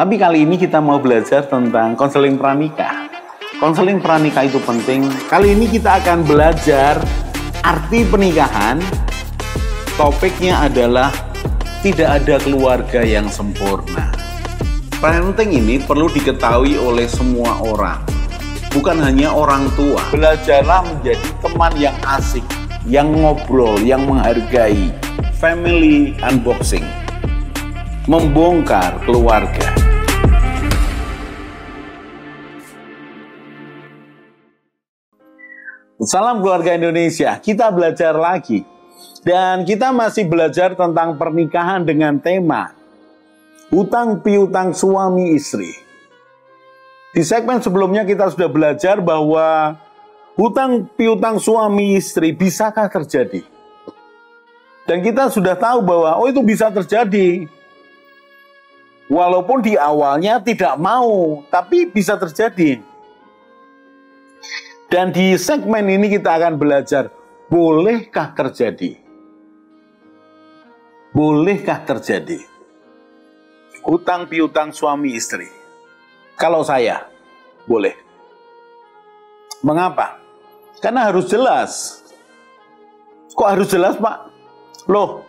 Tapi kali ini kita mau belajar tentang konseling pranikah. Konseling pranikah itu penting. Kali ini kita akan belajar arti pernikahan. Topiknya adalah tidak ada keluarga yang sempurna. Parenting ini perlu diketahui oleh semua orang, bukan hanya orang tua. Belajarlah menjadi teman yang asik, yang ngobrol, yang menghargai. Family unboxing, membongkar keluarga. Salam keluarga Indonesia, kita belajar lagi. Dan kita masih belajar tentang pernikahan dengan tema hutang piutang suami istri. Di segmen sebelumnya kita sudah belajar bahwa hutang piutang suami istri bisakah terjadi? Dan kita sudah tahu bahwa itu bisa terjadi. Walaupun di awalnya tidak mau, tapi bisa terjadi. Dan di segmen ini kita akan belajar, bolehkah terjadi? Bolehkah terjadi hutang piutang suami istri? Kalau saya, boleh. Mengapa? Karena harus jelas. Kok harus jelas, Pak? Loh,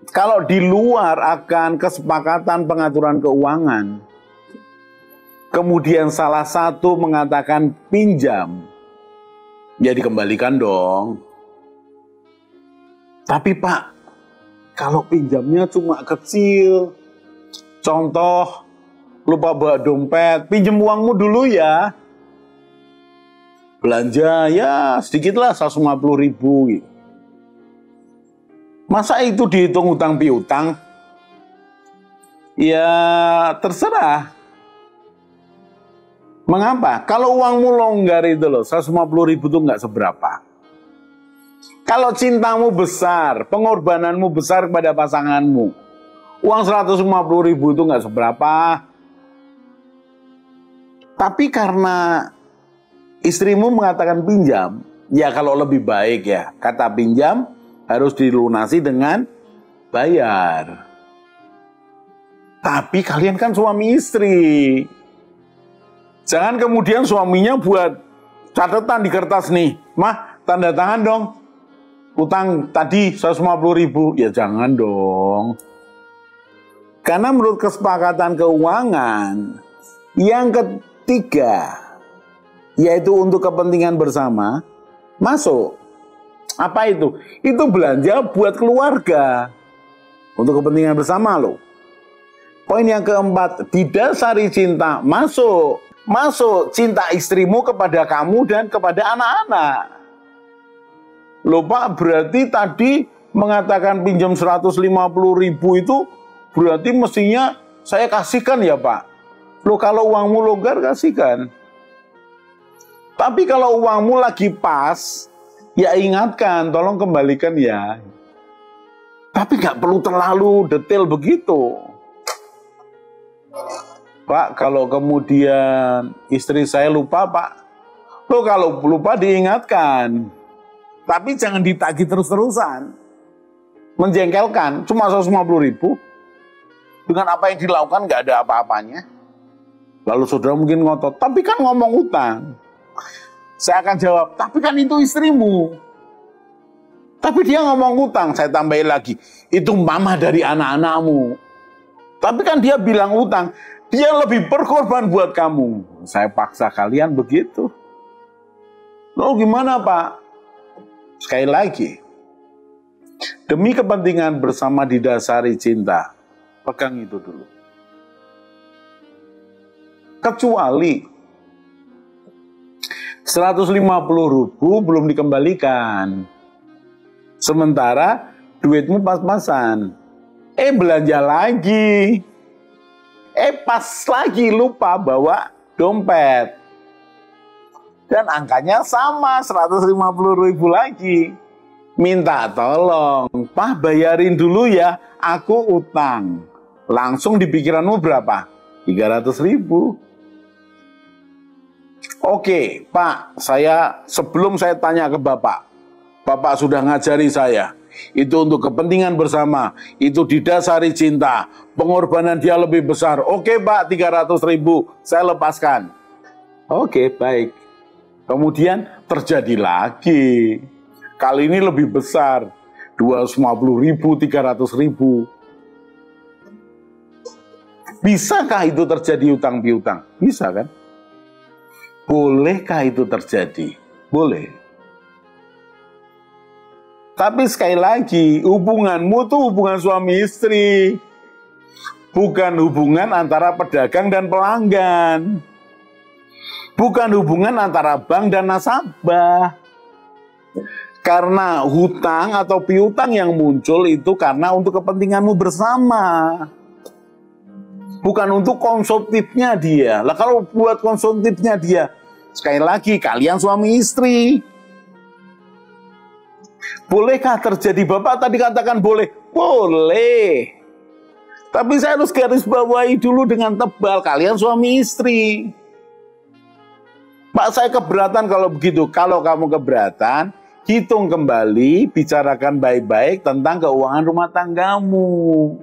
kalau di luar akan kesepakatan pengaturan keuangan, kemudian salah satu mengatakan pinjam, ya dikembalikan dong. Tapi Pak, kalau pinjamnya cuma kecil, contoh lupa bawa dompet, pinjam uangmu dulu ya. Belanja ya sedikitlah 150.000 gitu. Masa itu dihitung hutang piutang? Ya terserah. Mengapa? Kalau uangmu longgar itu loh, 150.000 itu nggak seberapa. Kalau cintamu besar, pengorbananmu besar kepada pasanganmu, uang 150.000 itu nggak seberapa. Tapi karena istrimu mengatakan pinjam, ya kalau lebih baik ya, kata pinjam harus dilunasi dengan bayar. Tapi kalian kan suami istri. Jangan kemudian suaminya buat catatan di kertas nih, mah tanda tangan dong. Utang tadi 150.000, ya jangan dong. Karena menurut kesepakatan keuangan, yang ketiga, yaitu untuk kepentingan bersama, masuk. Apa itu? Itu belanja buat keluarga. Untuk kepentingan bersama loh. Poin yang keempat, didasari cinta, masuk. Masuk cinta istrimu kepada kamu dan kepada anak-anak. Loh Pak, berarti tadi mengatakan pinjam 150.000 itu berarti mestinya saya kasihkan ya Pak. Loh kalau uangmu longgar kasihkan. Tapi kalau uangmu lagi pas, ya ingatkan, tolong kembalikan ya. Tapi nggak perlu terlalu detail begitu. Pak, kalau kemudian istri saya lupa, Pak. Loh, kalau lupa diingatkan. Tapi jangan ditagih terus-terusan. Menjengkelkan, cuma 150.000. Dengan apa yang dilakukan nggak ada apa-apanya. Lalu saudara mungkin ngotot, tapi kan ngomong utang. Saya akan jawab, tapi kan itu istrimu. Tapi dia ngomong utang, saya tambahin lagi. Itu mama dari anak-anakmu. Tapi kan dia bilang utang. Dia lebih berkorban buat kamu. Saya paksa kalian begitu. Lalu gimana Pak? Sekali lagi. Demi kepentingan bersama didasari cinta. Pegang itu dulu. Kecuali 150.000 belum dikembalikan. Sementara duitmu pas-pasan. Belanja lagi. Pas lagi lupa bawa dompet. Dan angkanya sama, 150.000 lagi. Minta tolong, Pak bayarin dulu ya, aku utang. Langsung di pikiranmu berapa? 300.000. Oke, Pak, sebelum saya tanya ke Bapak sudah ngajari saya, itu untuk kepentingan bersama, itu didasari cinta, pengorbanan dia lebih besar. Oke Pak, 300.000 saya lepaskan. Oke, baik. Kemudian terjadi lagi. Kali ini lebih besar, 250.000, 300.000. Bisakah itu terjadi utang piutang? Bisa kan? Bolehkah itu terjadi? Boleh. Tapi sekali lagi, hubunganmu tuh hubungan suami istri. Bukan hubungan antara pedagang dan pelanggan. Bukan hubungan antara bank dan nasabah. Karena hutang atau piutang yang muncul itu karena untuk kepentinganmu bersama. Bukan untuk konsumtifnya dia. Lah kalau buat konsumtifnya dia, sekali lagi kalian suami istri. Bolehkah terjadi? Bapak tadi katakan boleh. Boleh. Tapi saya harus garis bawahi dulu dengan tebal. Kalian suami istri. Pak, saya keberatan kalau begitu. Kalau kamu keberatan, hitung kembali, bicarakan baik-baik tentang keuangan rumah tanggamu.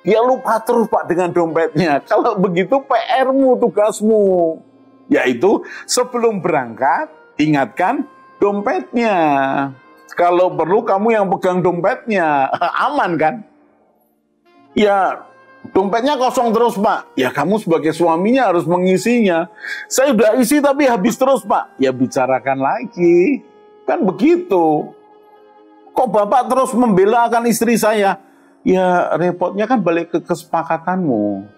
Ya lupa terus Pak dengan dompetnya. Kalau begitu PR-mu, tugasmu. Yaitu sebelum berangkat, ingatkan dompetnya. Kalau perlu kamu yang pegang dompetnya. Aman kan? Ya dompetnya kosong terus Pak. Ya kamu sebagai suaminya harus mengisinya. Saya udah isi tapi habis terus Pak. Ya bicarakan lagi. Kan begitu. Kok Bapak terus membela akan istri saya? Ya repotnya kan balik ke kesepakatanmu.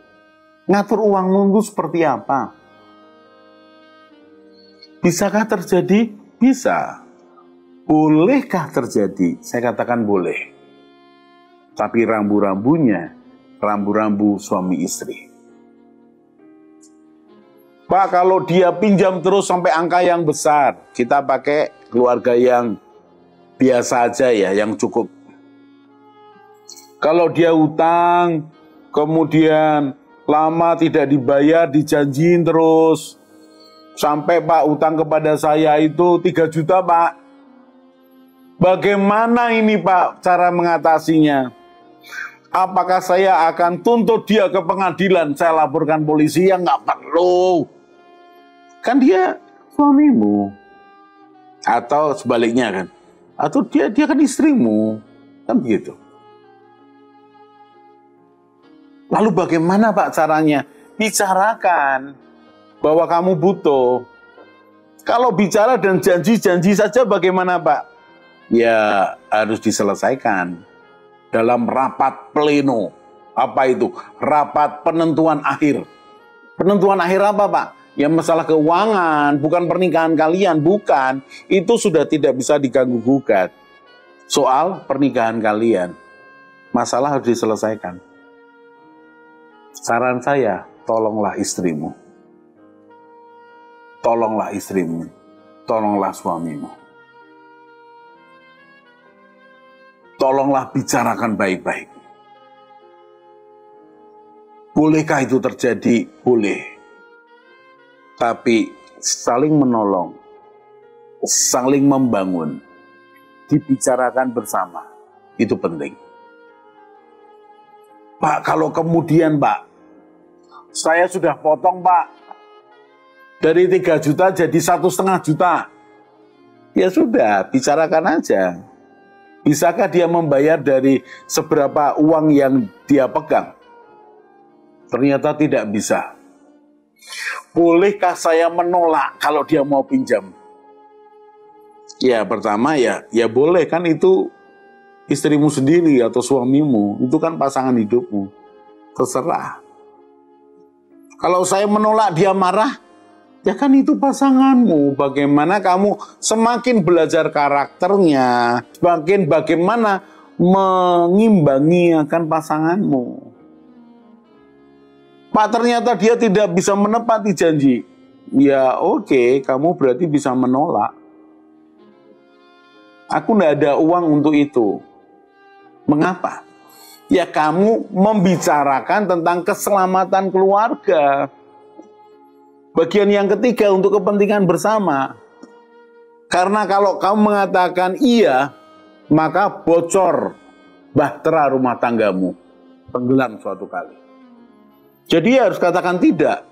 Ngatur uangmu itu seperti apa? Bisakah terjadi? Bisa. Bolehkah terjadi? Saya katakan boleh. Tapi rambu-rambunya, rambu-rambu suami istri. Pak, kalau dia pinjam terus sampai angka yang besar, kita pakai keluarga yang biasa aja ya, yang cukup. Kalau dia utang, kemudian lama tidak dibayar, dijanjiin terus. Sampai Pak utang kepada saya itu 3 juta Pak. Bagaimana ini Pak cara mengatasinya? Apakah saya akan tuntut dia ke pengadilan? Saya laporkan polisi? Ya nggak perlu. Kan dia suamimu. Atau sebaliknya kan. Atau dia kan istrimu. Kan begitu. Lalu bagaimana Pak caranya? Bicarakan bahwa kamu butuh. Kalau bicara dan janji-janji saja bagaimana Pak? Ya harus diselesaikan dalam rapat pleno. Apa itu? Rapat penentuan akhir. Penentuan akhir apa Pak? Ya masalah keuangan, bukan pernikahan kalian, bukan. Itu sudah tidak bisa diganggu-gugat. Soal pernikahan kalian. Masalah harus diselesaikan. Saran saya, tolonglah istrimu. Tolonglah istrimu. Tolonglah suamimu. Tolonglah bicarakan baik-baik. Bolehkah itu terjadi? Boleh. Tapi saling menolong, saling membangun, dibicarakan bersama. Itu penting. Pak, kalau kemudian Pak, saya sudah potong Pak, dari 3 juta jadi 1,5 juta. Ya sudah, bicarakan aja. Bisakah dia membayar dari seberapa uang yang dia pegang? Ternyata tidak bisa. Bolehkah saya menolak kalau dia mau pinjam? Ya pertama ya boleh kan, itu istrimu sendiri atau suamimu, itu kan pasangan hidupmu. Terserah. Kalau saya menolak dia marah, ya kan itu pasanganmu. Bagaimana kamu semakin belajar karakternya, semakin bagaimana mengimbangi akan pasanganmu. Pak, ternyata dia tidak bisa menepati janji. Ya oke, kamu berarti bisa menolak. Aku tidak ada uang untuk itu. Mengapa? Ya kamu membicarakan tentang keselamatan keluarga. Bagian yang ketiga untuk kepentingan bersama. Karena kalau kamu mengatakan iya, maka bocor bahtera rumah tanggamu, tenggelam suatu kali. Jadi harus katakan tidak.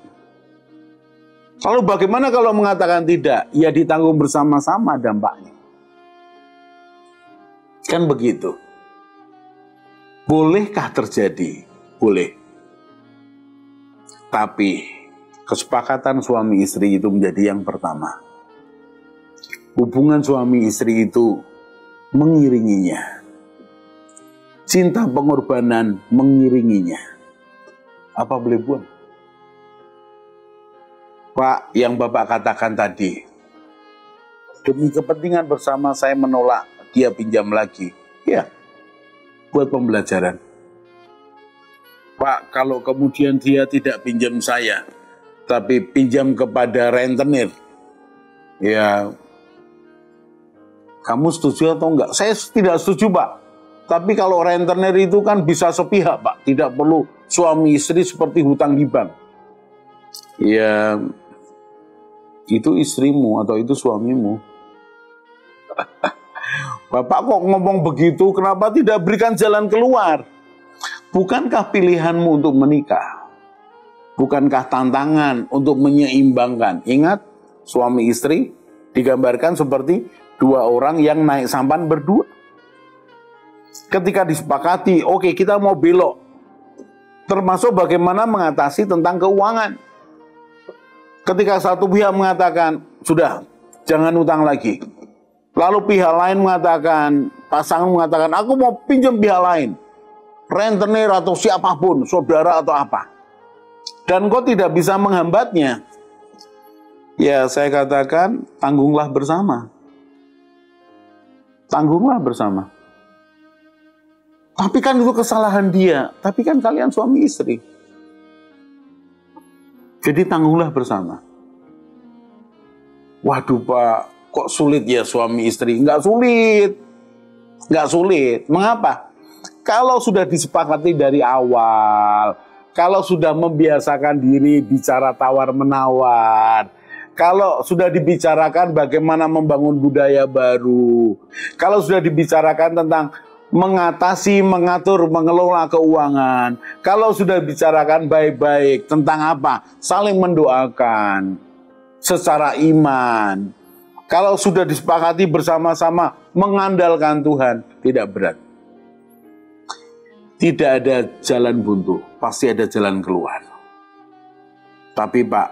Lalu bagaimana kalau mengatakan tidak? Ya ditanggung bersama-sama dampaknya. Kan begitu. Bolehkah terjadi? Boleh. Tapi kesepakatan suami istri itu menjadi yang pertama. Hubungan suami istri itu mengiringinya. Cinta pengorbanan mengiringinya. Apa boleh buat? Pak, yang Bapak katakan tadi, demi kepentingan bersama saya menolak dia pinjam lagi. Ya, buat pembelajaran. Pak, kalau kemudian dia tidak pinjam saya, tapi pinjam kepada rentenir, ya, kamu setuju atau enggak? Saya tidak setuju, Pak. Tapi kalau rentenir itu kan bisa sepihak, Pak. Tidak perlu suami istri seperti hutang di bank. Ya, itu istrimu atau itu suamimu. Bapak kok ngomong begitu, kenapa tidak berikan jalan keluar? Bukankah pilihanmu untuk menikah? Bukankah tantangan untuk menyeimbangkan? Ingat, suami istri digambarkan seperti dua orang yang naik sampan berdua. Ketika disepakati, oke, kita mau belok. Termasuk bagaimana mengatasi tentang keuangan. Ketika satu pihak mengatakan, sudah, jangan utang lagi. Lalu pihak lain mengatakan, pasangan mengatakan, aku mau pinjam pihak lain. Rentenir atau siapapun, saudara atau apa. Dan kau tidak bisa menghambatnya. Ya, saya katakan, tanggunglah bersama. Tanggunglah bersama. Tapi kan itu kesalahan dia. Tapi kan kalian suami istri. Jadi tanggunglah bersama. Waduh Pak, kok sulit ya suami istri? Enggak sulit. Enggak sulit. Mengapa? Kalau sudah disepakati dari awal, kalau sudah membiasakan diri bicara tawar-menawar, kalau sudah dibicarakan bagaimana membangun budaya baru, kalau sudah dibicarakan tentang mengatasi, mengatur, mengelola keuangan. Kalau sudah bicarakan baik-baik tentang apa? Saling mendoakan secara iman. Kalau sudah disepakati bersama-sama mengandalkan Tuhan, tidak berat. Tidak ada jalan buntu, pasti ada jalan keluar. Tapi Pak,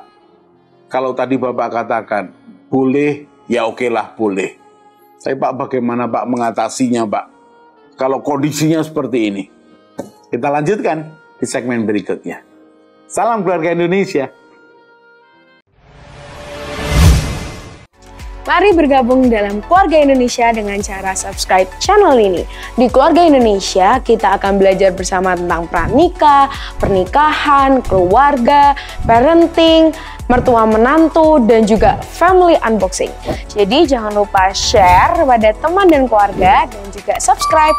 kalau tadi Bapak katakan boleh, ya oke lah boleh. Tapi Pak, bagaimana Pak mengatasinya Pak? Kalau kondisinya seperti ini. Kita lanjutkan di segmen berikutnya. Salam keluarga Indonesia. Mari bergabung dalam Keluarga Indonesia dengan cara subscribe channel ini. Di Keluarga Indonesia, kita akan belajar bersama tentang pranikah, pernikahan, keluarga, parenting, mertua menantu, dan juga family unboxing. Jadi jangan lupa share kepada teman dan keluarga dan juga subscribe